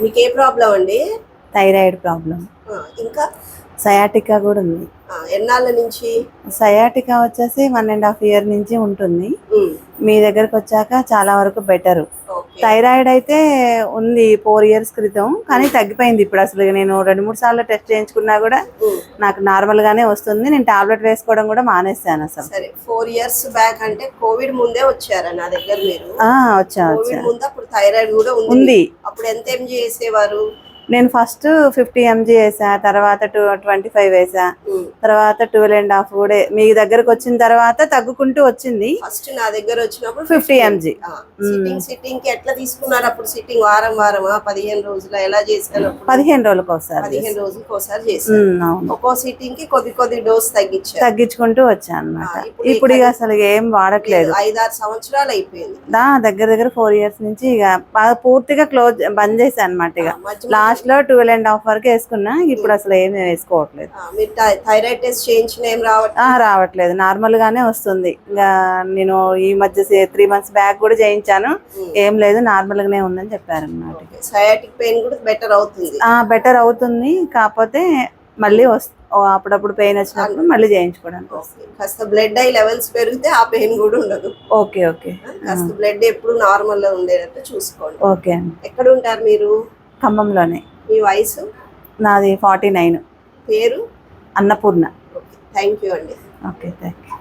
మీకు ఏ ప్రాబ్లం అండి? Thyroid problem, ఇంకా సయాటికా కూడా ఉంది. ఎన్నాళ్ళ నుంచి? సయాటికా వచ్చేసి 1.5 year నుంచి ఉంటుంది. మీ దగ్గరకు వచ్చాక చాలా వరకు బెటరు. థైరాయిడ్ అయితే ఉంది 4 years క్రితం, కానీ తగ్గిపోయింది ఇప్పుడు. అసలు నేను 2-3 సార్లు టెస్ట్ చేయించుకున్నా కూడా నాకు నార్మల్ గానే వస్తుంది. నేను టాబ్లెట్ వేసుకోవడం కూడా మానేశాను అసలు. సరే, 4 years బ్యాక్ అంటే కోవిడ్ ముందే వచ్చారా నా దగ్గర మీరు? వచ్చా. కోవిడ్ ముందు అప్పుడు థైరాయిడ్ కూడా ఉంది. అప్పుడు ఎంత ఎంజీ చేసేవారు? నేను ఫస్ట్ 50 mg వేసా, తర్వాత 25 వేసా, తర్వాత 12.5 కూడా. మీ దగ్గరకు వచ్చిన తర్వాత తగ్గుకుంటూ వచ్చింది. ఫస్ట్ నా దగ్గర వచ్చినప్పుడు 50 mg. సిట్టింగ్ కి ఎట్లా తీసుకున్నారు అప్పుడు? సిట్టింగ్ వారం వారమా 15 రోజులు ఎలా చేశారు? 15 రోజులకు ఒకసారి. 15 రోజులకు ఒకసారి చేశారు. ఒక్కో సిట్టింగ్ కి కొద్ది డోస్ తగ్గించుకుంటూ వచ్చా అన్నమాట. ఇప్పుడు ఇక అసలు ఏం వాడట్లేదు. 5-6 సంవత్సరాలు అయిపోయింది. దగ్గర 4 years నుంచి ఇక పూర్తిగా బంద్ చేశాను అనమాట. ఇక లాస్ట్ లో 12.5 వరకు వేసుకున్నా. ఇప్పుడు అసలు ఏమి వేసుకోవట్లేదు. థైరాయిడ్ టెస్ట్ చేయించిన ఏం రావట్లేదు, నార్మల్ గానే వస్తుంది. ఇంకా నేను ఈ మధ్య 3 months బ్యాక్ కూడా చేయించాను, ఏం లేదు, నార్మల్ గానే ఉందని చెప్పారు అన్నమాట. సయాటిక్ పెయిన్ కూడా బెటర్ అవుతుంది. కాకపోతే మళ్ళీ అప్పుడప్పుడు పెయిన్ వచ్చినప్పుడు మళ్ళీ చేయించుకోవడానికి వస్తుంది. కాస్త బ్లడ్ ఐ లెవెల్స్ పెరిగితే ఆ పెయిన్ కూడా ఉండదు. ఓకే. కాస్త బ్లడ్ ఎప్పుడు నార్మల్ లో ఉండేటట్టు చూసుకోండి. ఓకే. ఎక్కడ ఉంటారు మీరు? ఖమ్మంలోనే. మీ వయసు? నాది 49. పేరు? అన్నపూర్ణ. థ్యాంక్ యూ అండి. Okay, thank you.